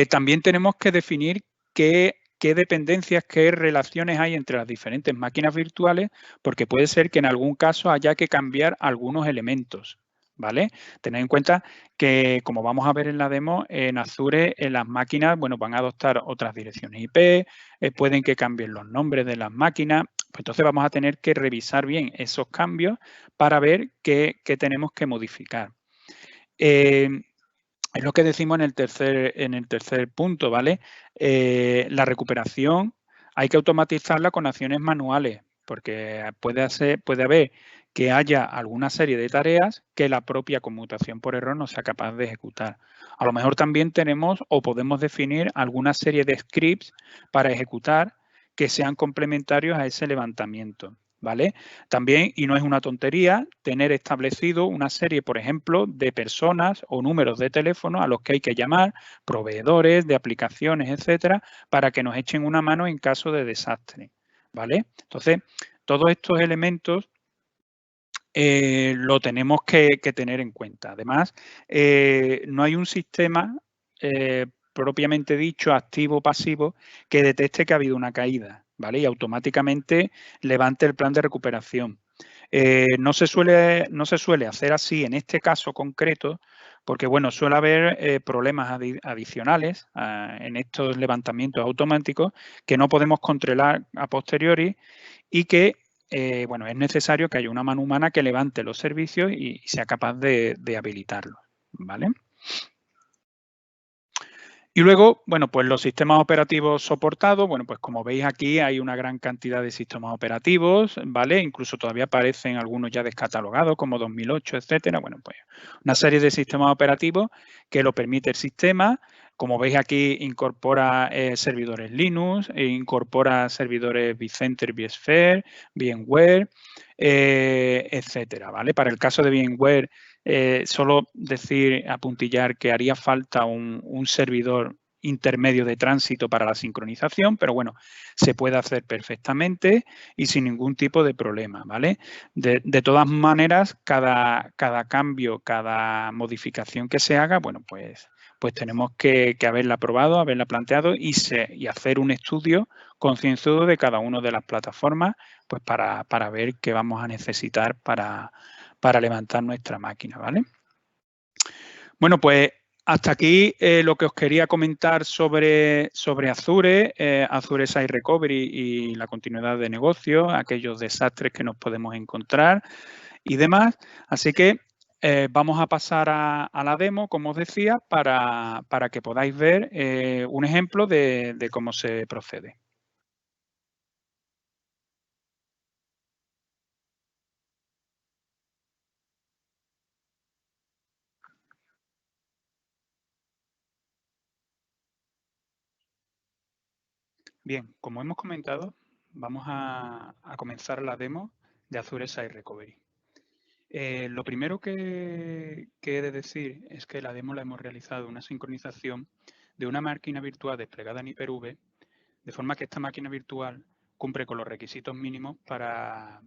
También tenemos que definir qué dependencias, qué relaciones hay entre las diferentes máquinas virtuales, porque puede ser que en algún caso haya que cambiar algunos elementos, ¿vale? Tened en cuenta que, como vamos a ver en la demo, en Azure las máquinas, bueno, van a adoptar otras direcciones IP, pueden que cambien los nombres de las máquinas, pues entonces vamos a tener que revisar bien esos cambios para ver qué tenemos que modificar. Es lo que decimos en el tercer punto, ¿vale? La recuperación hay que automatizarla con acciones manuales, porque puede haber que haya alguna serie de tareas que la propia conmutación por error no sea capaz de ejecutar. A lo mejor también tenemos o podemos definir alguna serie de scripts para ejecutar que sean complementarios a ese levantamiento, ¿vale? También, y no es una tontería, tener establecido una serie, por ejemplo, de personas o números de teléfono a los que hay que llamar, proveedores de aplicaciones, etcétera, para que nos echen una mano en caso de desastre, ¿vale? Entonces, todos estos elementos lo tenemos que tener en cuenta. Además, no hay un sistema propiamente dicho, activo o pasivo, que detecte que ha habido una caída, ¿vale? Y automáticamente levante el plan de recuperación. No se suele hacer así en este caso concreto, porque bueno, suele haber problemas adicionales en estos levantamientos automáticos que no podemos controlar a posteriori y que bueno, es necesario que haya una mano humana que levante los servicios y sea capaz de habilitarlos, ¿vale? Y luego, bueno, pues los sistemas operativos soportados, bueno, pues como veis aquí hay una gran cantidad de sistemas operativos, ¿vale? Incluso todavía aparecen algunos ya descatalogados como 2008, etcétera. Bueno, pues una serie de sistemas operativos que lo permite el sistema. Como veis aquí incorpora servidores Linux, incorpora servidores vCenter, vSphere, VMware, etcétera, ¿vale? Para el caso de VMware, solo decir, apuntillar que haría falta un servidor intermedio de tránsito para la sincronización, pero bueno, se puede hacer perfectamente y sin ningún tipo de problema, ¿vale? De todas maneras, cada cambio, cada modificación que se haga, bueno, pues tenemos que haberla probado, haberla planteado y hacer un estudio concienzudo de cada una de las plataformas, pues para ver qué vamos a necesitar para levantar nuestra máquina, ¿vale? Bueno, pues hasta aquí lo que os quería comentar sobre Azure, Azure Site Recovery y la continuidad de negocio, aquellos desastres que nos podemos encontrar y demás. Así que vamos a pasar a la demo, como os decía, para que podáis ver un ejemplo de cómo se procede. Bien, como hemos comentado, vamos a comenzar la demo de Azure Site Recovery. Lo primero que he de decir es que la demo la hemos realizado una sincronización de una máquina virtual desplegada en Hyper-V, de forma que esta máquina virtual cumple con los requisitos mínimos para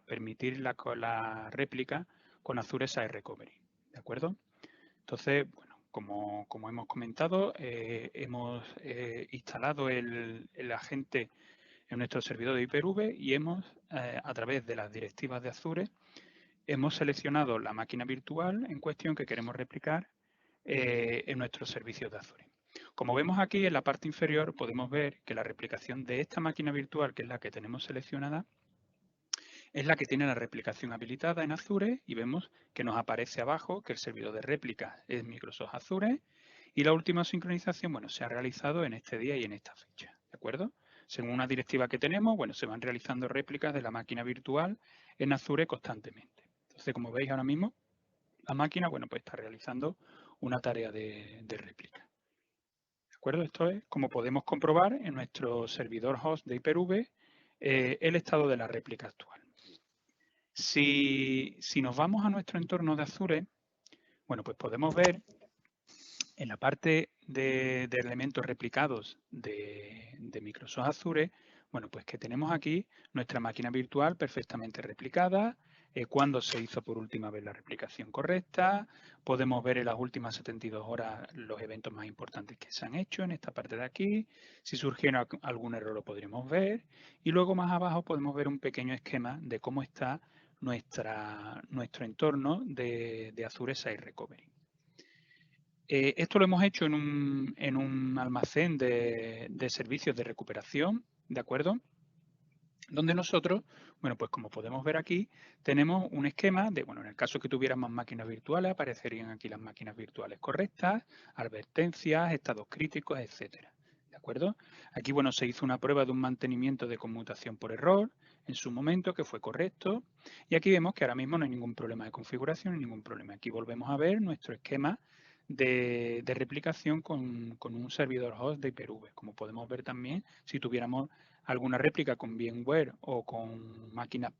permitir la réplica con Azure Site Recovery. ¿De acuerdo? Entonces, bueno, como hemos comentado, hemos instalado el agente en nuestro servidor de Hyper-V y hemos, a través de las directivas de Azure, hemos seleccionado la máquina virtual en cuestión que queremos replicar en nuestros servicios de Azure. Como vemos aquí en la parte inferior, podemos ver que la replicación de esta máquina virtual, que es la que tenemos seleccionada, es la que tiene la replicación habilitada en Azure y vemos que nos aparece abajo que el servidor de réplica es Microsoft Azure y la última sincronización, bueno, se ha realizado en este día y en esta fecha, ¿de acuerdo? Según una directiva que tenemos, bueno, se van realizando réplicas de la máquina virtual en Azure constantemente. Entonces, como veis ahora mismo, la máquina, bueno, pues está realizando una tarea de réplica. ¿De acuerdo? Esto es como podemos comprobar en nuestro servidor host de Hyper-V el estado de la réplica actual. Si nos vamos a nuestro entorno de Azure, bueno, pues podemos ver en la parte de elementos replicados de Microsoft Azure, bueno, pues que tenemos aquí nuestra máquina virtual perfectamente replicada, cuándo se hizo por última vez la replicación correcta, podemos ver en las últimas 72 horas los eventos más importantes que se han hecho en esta parte de aquí, si surgiera algún error lo podríamos ver, y luego más abajo podemos ver un pequeño esquema de cómo está nuestro entorno de Azure Site Recovery. Esto lo hemos hecho en un almacén de servicios de recuperación, ¿de acuerdo? Donde nosotros, bueno, pues como podemos ver aquí, tenemos un esquema de, bueno, en el caso que tuviéramos máquinas virtuales, aparecerían aquí las máquinas virtuales correctas, advertencias, estados críticos, etcétera. ¿De acuerdo? Aquí, bueno, se hizo una prueba de un mantenimiento de conmutación por error en su momento, que fue correcto. Y aquí vemos que ahora mismo no hay ningún problema de configuración, ningún problema. Aquí volvemos a ver nuestro esquema de replicación con un servidor host de Hyper-V. Como podemos ver también, si tuviéramos alguna réplica con VMware o con máquinas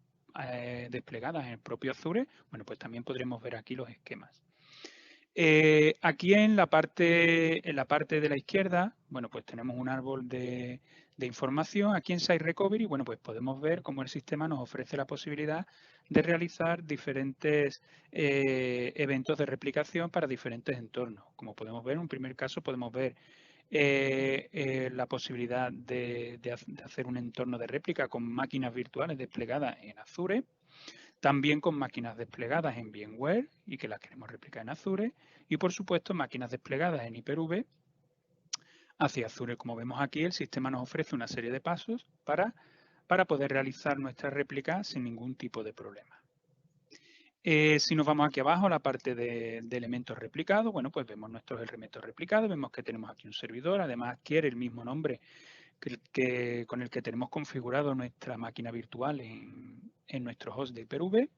desplegadas en el propio Azure, bueno, pues también podremos ver aquí los esquemas. Aquí en la parte de la izquierda, bueno, pues tenemos un árbol de información. Aquí en Site Recovery, bueno, pues podemos ver cómo el sistema nos ofrece la posibilidad de realizar diferentes eventos de replicación para diferentes entornos. Como podemos ver, en un primer caso podemos ver la posibilidad de hacer un entorno de réplica con máquinas virtuales desplegadas en Azure, también con máquinas desplegadas en VMware y que las queremos replicar en Azure, y por supuesto máquinas desplegadas en Hyper-V hacia Azure. Como vemos aquí, el sistema nos ofrece una serie de pasos para poder realizar nuestra réplica sin ningún tipo de problema. Si nos vamos aquí abajo a la parte de elementos replicados, bueno, pues vemos nuestros elementos replicados, vemos que tenemos aquí un servidor, además adquiere el mismo nombre con el que tenemos configurado nuestra máquina virtual en nuestro host de Hyper-V.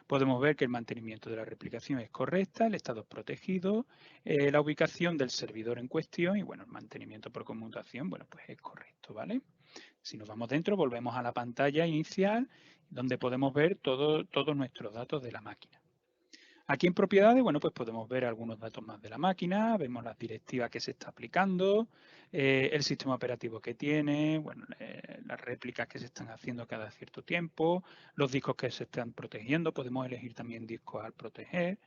Podemos ver que el mantenimiento de la replicación es correcta, el estado es protegido, la ubicación del servidor en cuestión y bueno, el mantenimiento por conmutación, bueno, pues es correcto, ¿vale? Si nos vamos dentro, volvemos a la pantalla inicial donde podemos ver todos nuestros datos de la máquina. Aquí en propiedades, bueno, pues podemos ver algunos datos más de la máquina, vemos las directivas que se está aplicando, el sistema operativo que tiene, bueno, las réplicas que se están haciendo cada cierto tiempo, los discos que se están protegiendo, podemos elegir también discos al proteger,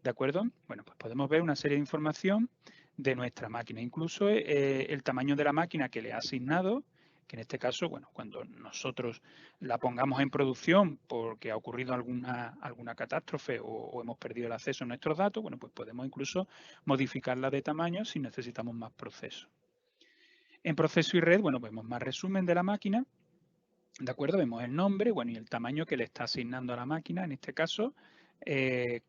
¿de acuerdo? Bueno, pues podemos ver una serie de información de nuestra máquina, incluso el tamaño de la máquina que le ha asignado, que en este caso, bueno, cuando nosotros la pongamos en producción porque ha ocurrido alguna catástrofe o hemos perdido el acceso a nuestros datos, bueno, pues podemos incluso modificarla de tamaño si necesitamos más procesos. En proceso y red, bueno, vemos más resumen de la máquina, ¿de acuerdo? Vemos el nombre, bueno, y el tamaño que le está asignando a la máquina, en este caso, de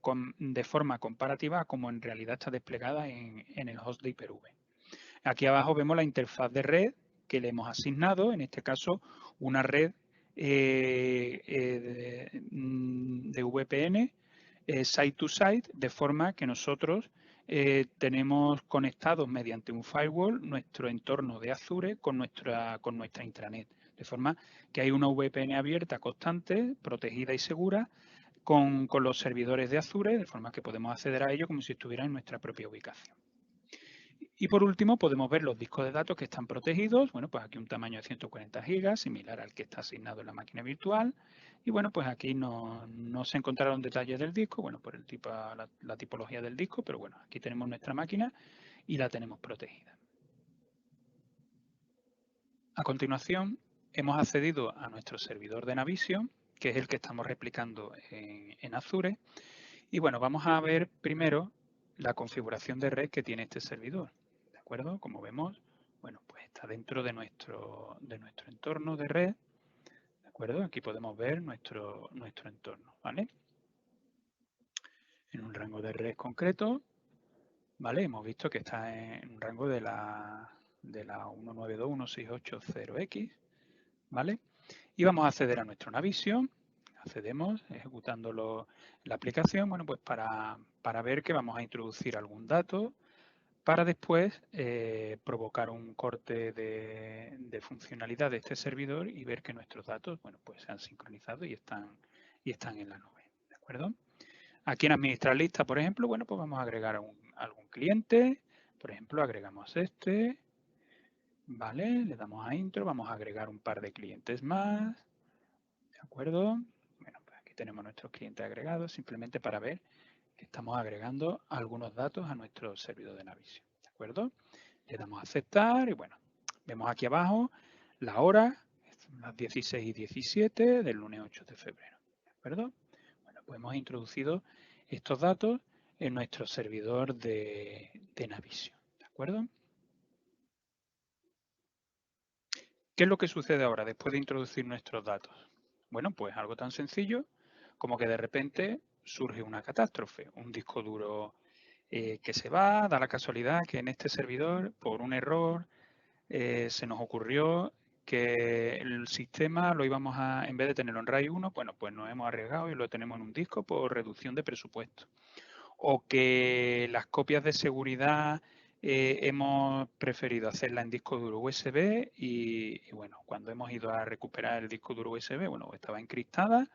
forma comparativa a como en realidad está desplegada en el host de Hyper-V. Aquí abajo vemos la interfaz de red que le hemos asignado, en este caso una red de VPN site to site, de forma que nosotros tenemos conectados mediante un firewall nuestro entorno de Azure con nuestra intranet. De forma que hay una VPN abierta, constante, protegida y segura con los servidores de Azure, de forma que podemos acceder a ello como si estuviera en nuestra propia ubicación. Y por último, podemos ver los discos de datos que están protegidos. Bueno, pues aquí un tamaño de 140 gigas, similar al que está asignado en la máquina virtual. Y bueno, pues aquí no se encontraron detalles del disco, bueno, por el tipo, la tipología del disco, pero bueno, aquí tenemos nuestra máquina y la tenemos protegida. A continuación, hemos accedido a nuestro servidor de Navision, que es el que estamos replicando en Azure. Y bueno, vamos a ver primero la configuración de red que tiene este servidor. ¿De acuerdo? Como vemos, bueno, pues está dentro de nuestro entorno de red. ¿De acuerdo? Aquí podemos ver nuestro entorno, ¿vale? En un rango de red concreto, ¿vale? Hemos visto que está en un rango de la 192.168.0x, ¿vale? Y vamos a acceder a nuestro Navision. Accedemos ejecutando la aplicación, bueno, pues para ver que vamos a introducir algún dato para después provocar un corte de funcionalidad de este servidor y ver que nuestros datos, bueno, pues se han sincronizado y están en la nube, ¿de acuerdo? Aquí en administrar lista, por ejemplo, bueno, pues vamos a agregar algún cliente, por ejemplo, agregamos este, ¿vale? Le damos a intro, vamos a agregar un par de clientes más, ¿de acuerdo? Bueno, pues aquí tenemos nuestros clientes agregados, simplemente para ver que estamos agregando algunos datos a nuestro servidor de Navision, ¿de acuerdo? Le damos a aceptar y bueno, vemos aquí abajo la hora, las 16:17 del lunes 8 de febrero, ¿de acuerdo? Bueno, pues hemos introducido estos datos en nuestro servidor de Navision, ¿de acuerdo? ¿Qué es lo que sucede ahora después de introducir nuestros datos? Bueno, pues algo tan sencillo como que de repente surge una catástrofe, un disco duro que se va, da la casualidad que en este servidor, por un error, se nos ocurrió que el sistema lo íbamos a, en vez de tenerlo en RAID 1, bueno, pues nos hemos arriesgado y lo tenemos en un disco por reducción de presupuesto. O que las copias de seguridad hemos preferido hacerla en disco duro USB y bueno, cuando hemos ido a recuperar el disco duro USB, bueno, estaba encriptada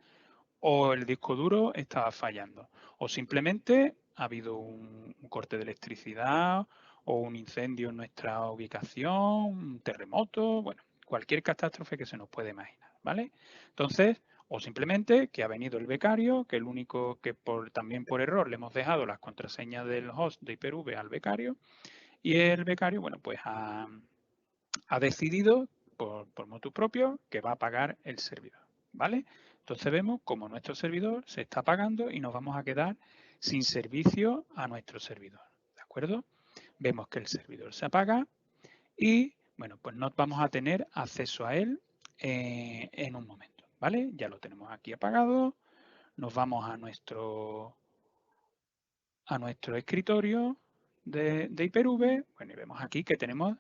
o el disco duro estaba fallando. O simplemente ha habido un corte de electricidad o un incendio en nuestra ubicación, un terremoto, bueno, cualquier catástrofe que se nos puede imaginar, ¿vale? Entonces, o simplemente que ha venido el becario, que el único que también por error le hemos dejado las contraseñas del host de Hyper-V al becario y el becario, bueno, pues ha decidido por motu propio que va a pagar el servidor, ¿vale? Entonces vemos como nuestro servidor se está pagando y nos vamos a quedar sin servicio a nuestro servidor, ¿de acuerdo? Vemos que el servidor se apaga y, bueno, pues no vamos a tener acceso a él en un momento, ¿vale? Ya lo tenemos aquí apagado, nos vamos a nuestro escritorio de Hyper-V, bueno, y vemos aquí que tenemos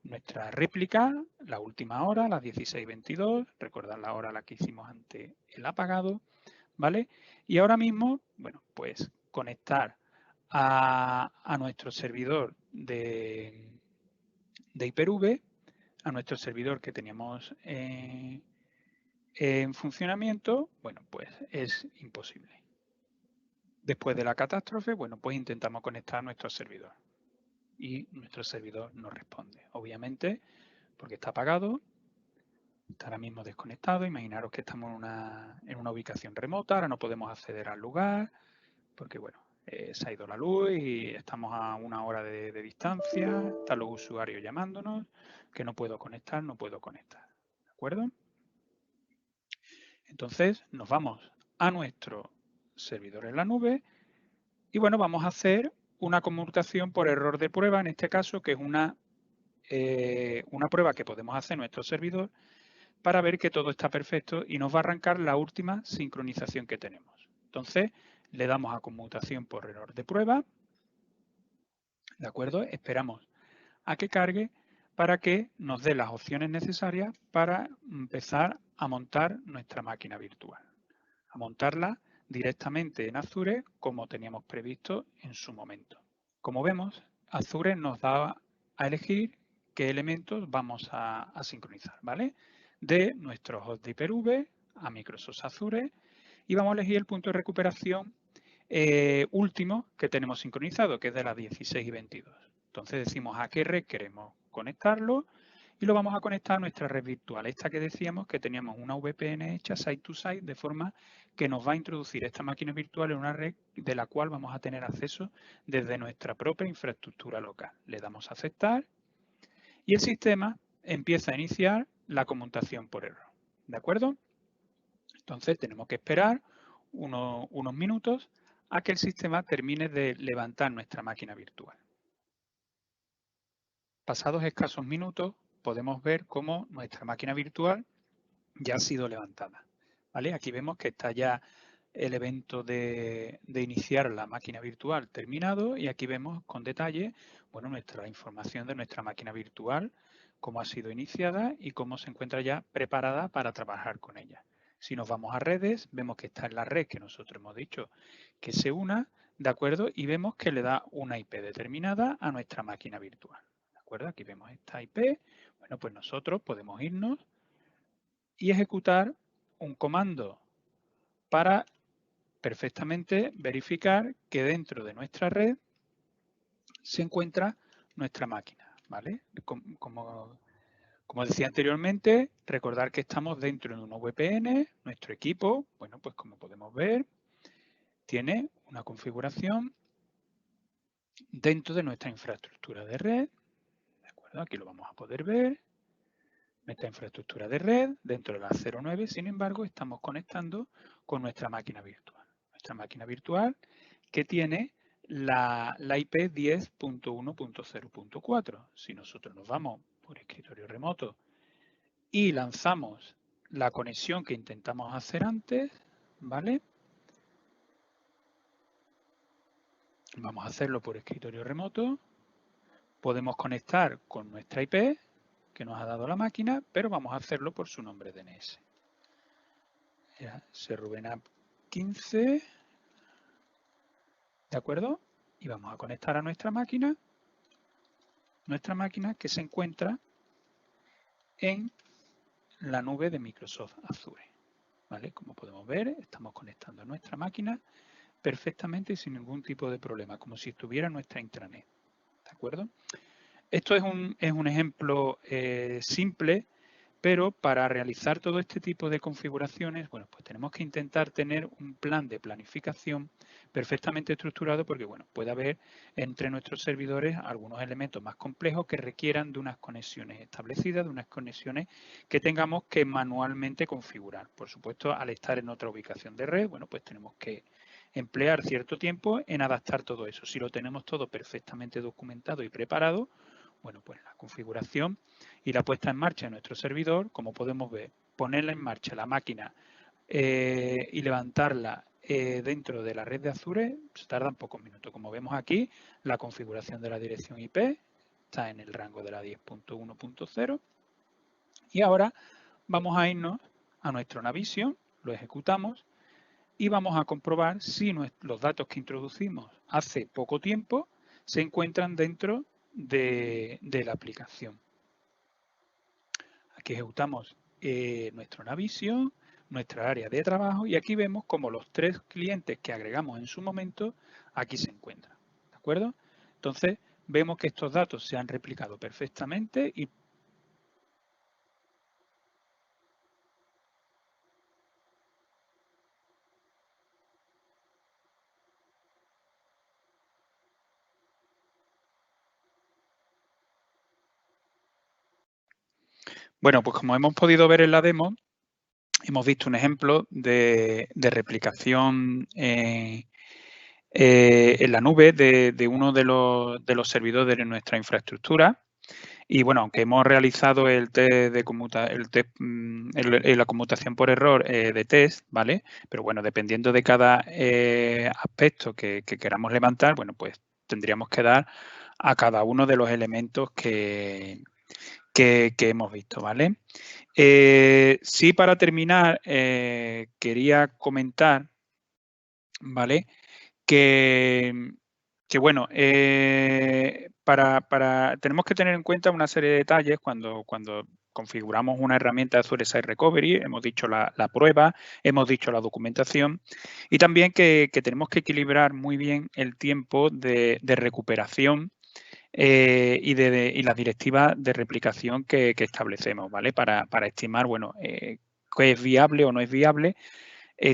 nuestra réplica, la última hora, las 16:22, recordad la hora a la que hicimos ante el apagado, ¿vale? Y ahora mismo, bueno, pues conectar a nuestro servidor de Hyper-V, a nuestro servidor que teníamos en funcionamiento, bueno, pues es imposible. Después de la catástrofe, bueno, pues intentamos conectar a nuestro servidor y nuestro servidor no responde. Obviamente, porque está apagado, está ahora mismo desconectado. Imaginaros que estamos en una ubicación remota, ahora no podemos acceder al lugar, porque bueno, se ha ido la luz y estamos a 1 hora de distancia, están los usuarios llamándonos, que no puedo conectar, no puedo conectar. ¿De acuerdo? Entonces nos vamos a nuestro servidor en la nube y bueno, vamos a hacer una conmutación por error de prueba, en este caso, que es una prueba que podemos hacer en nuestro servidor para ver que todo está perfecto y nos va a arrancar la última sincronización que tenemos. Entonces, le damos a conmutación por error de prueba, ¿de acuerdo? Esperamos a que cargue para que nos dé las opciones necesarias para empezar a montar nuestra máquina virtual, a montarla directamente en Azure como teníamos previsto en su momento. Como vemos, Azure nos da a elegir qué elementos vamos a sincronizar, ¿vale? De nuestro host de Hyper-V a Microsoft Azure y vamos a elegir el punto de recuperación último que tenemos sincronizado, que es de las 16 y 22. Entonces decimos a qué red queremos conectarlo y lo vamos a conectar a nuestra red virtual. Esta que decíamos que teníamos una VPN hecha site to site de forma que nos va a introducir esta máquina virtual en una red de la cual vamos a tener acceso desde nuestra propia infraestructura local. Le damos a aceptar y el sistema empieza a iniciar la conmutación por error. ¿De acuerdo? Entonces tenemos que esperar unos minutos a que el sistema termine de levantar nuestra máquina virtual. Pasados escasos minutos podemos ver cómo nuestra máquina virtual ya ha sido levantada. ¿Vale? Aquí vemos que está ya el evento de iniciar la máquina virtual terminado y aquí vemos con detalle nuestra información de nuestra máquina virtual, cómo ha sido iniciada y cómo se encuentra ya preparada para trabajar con ella. Si nos vamos a redes, vemos que está en la red que nosotros hemos dicho que se una, ¿de acuerdo? Y vemos que le da una IP determinada a nuestra máquina virtual. ¿De acuerdo? Aquí vemos esta IP. Bueno, pues nosotros podemos irnos y ejecutar un comando para perfectamente verificar que dentro de nuestra red se encuentra nuestra máquina, ¿vale? Como decía anteriormente, recordar que estamos dentro de una VPN, nuestro equipo, bueno, pues como podemos ver, tiene una configuración dentro de nuestra infraestructura de red, ¿de acuerdo? Aquí lo vamos a poder ver. Nuestra infraestructura de red dentro de la 09, sin embargo, estamos conectando con nuestra máquina virtual. Nuestra máquina virtual que tiene la IP 10.1.0.4. Si nosotros nos vamos por escritorio remoto y lanzamos la conexión que intentamos hacer antes, ¿vale? Vamos a hacerlo por escritorio remoto. Podemos conectar con nuestra IP que nos ha dado la máquina, pero vamos a hacerlo por su nombre DNS. Serrubenap 15, ¿de acuerdo? Y vamos a conectar a nuestra máquina que se encuentra en la nube de Microsoft Azure. ¿Vale? Como podemos ver, estamos conectando a nuestra máquina perfectamente y sin ningún tipo de problema, como si estuviera en nuestra intranet. ¿De acuerdo? Esto es un ejemplo simple, pero para realizar todo este tipo de configuraciones, bueno, pues tenemos que intentar tener un plan de planificación perfectamente estructurado porque, bueno, puede haber entre nuestros servidores algunos elementos más complejos que requieran de unas conexiones establecidas, de unas conexiones que tengamos que manualmente configurar. Por supuesto, al estar en otra ubicación de red, bueno, pues tenemos que emplear cierto tiempo en adaptar todo eso. Si lo tenemos todo perfectamente documentado y preparado, bueno, pues la configuración y la puesta en marcha de nuestro servidor, como podemos ver, ponerla en marcha la máquina y levantarla dentro de la red de Azure se tardan pocos minutos. Como vemos aquí, la configuración de la dirección IP está en el rango de la 10.1.0 y ahora vamos a irnos a nuestro Navision, lo ejecutamos y vamos a comprobar si los datos que introducimos hace poco tiempo se encuentran dentro de la aplicación. Aquí ejecutamos nuestro Navision, nuestra área de trabajo y aquí vemos como los 3 clientes que agregamos en su momento aquí se encuentran. ¿De acuerdo? Entonces vemos que estos datos se han replicado perfectamente y bueno, pues como hemos podido ver en la demo, hemos visto un ejemplo de replicación en la nube de uno de los servidores de nuestra infraestructura. Y bueno, aunque hemos realizado el test de la conmutación por error de test, ¿vale? Pero bueno, dependiendo de cada aspecto que queramos levantar, bueno, pues tendríamos que dar a cada uno de los elementos que hemos visto, ¿vale? Sí, para terminar, quería comentar, ¿vale? Que que bueno, tenemos que tener en cuenta una serie de detalles cuando configuramos una herramienta de Azure Site Recovery. Hemos dicho la prueba, hemos dicho la documentación y también que tenemos que equilibrar muy bien el tiempo de recuperación y las directivas de replicación que establecemos, ¿vale? Para estimar, bueno, qué es viable o no es viable,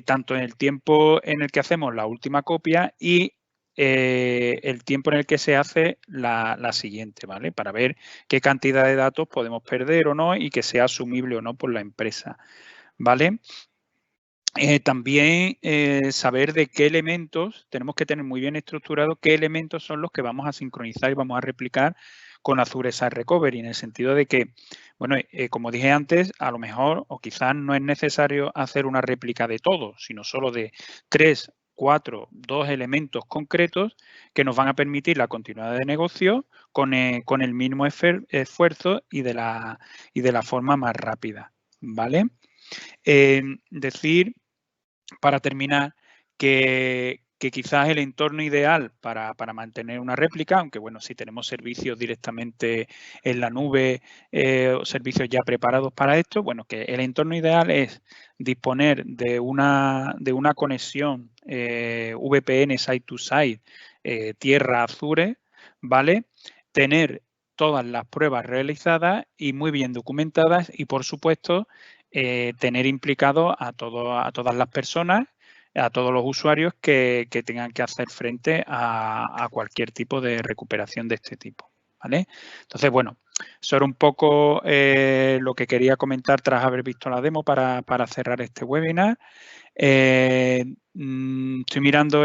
tanto en el tiempo en el que hacemos la última copia y el tiempo en el que se hace la siguiente, ¿vale? Para ver qué cantidad de datos podemos perder o no y que sea asumible o no por la empresa, ¿vale? También saber de qué elementos, tenemos que tener muy bien estructurado qué elementos son los que vamos a sincronizar y vamos a replicar con Azure Site Recovery, en el sentido de que, bueno, como dije antes, a lo mejor o quizás no es necesario hacer una réplica de todo, sino solo de 3, 4, 2 elementos concretos que nos van a permitir la continuidad de negocio con el mínimo esfuerzo y de la forma más rápida, ¿vale? Decir, para terminar, que quizás el entorno ideal para mantener una réplica, aunque bueno, si tenemos servicios directamente en la nube o servicios ya preparados para esto, bueno, que el entorno ideal es disponer de una conexión VPN site to site, tierra Azure, ¿vale? Tener todas las pruebas realizadas y muy bien documentadas y, por supuesto, tener implicado a todas las personas, a todos los usuarios que tengan que hacer frente a cualquier tipo de recuperación de este tipo, ¿vale? Entonces, bueno, eso era un poco lo que quería comentar tras haber visto la demo para cerrar este webinar. Estoy mirando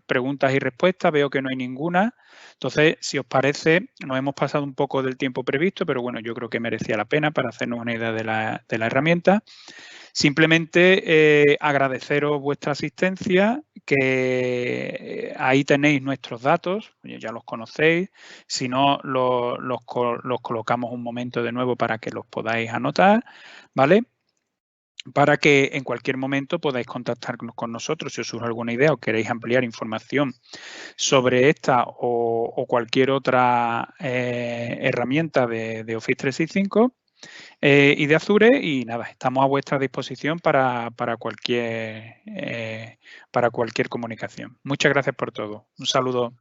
preguntas y respuestas, veo que no hay ninguna. Entonces, si os parece, nos hemos pasado un poco del tiempo previsto, pero bueno, yo creo que merecía la pena para hacernos una idea de la herramienta. Simplemente agradeceros vuestra asistencia, que ahí tenéis nuestros datos, ya los conocéis, si no los colocamos un momento de nuevo para que los podáis anotar, ¿vale? Para que en cualquier momento podáis contactar con nosotros si os surge alguna idea o queréis ampliar información sobre esta o cualquier otra herramienta de Office 365 y de Azure. Y nada, estamos a vuestra disposición para cualquier comunicación. Muchas gracias por todo. Un saludo.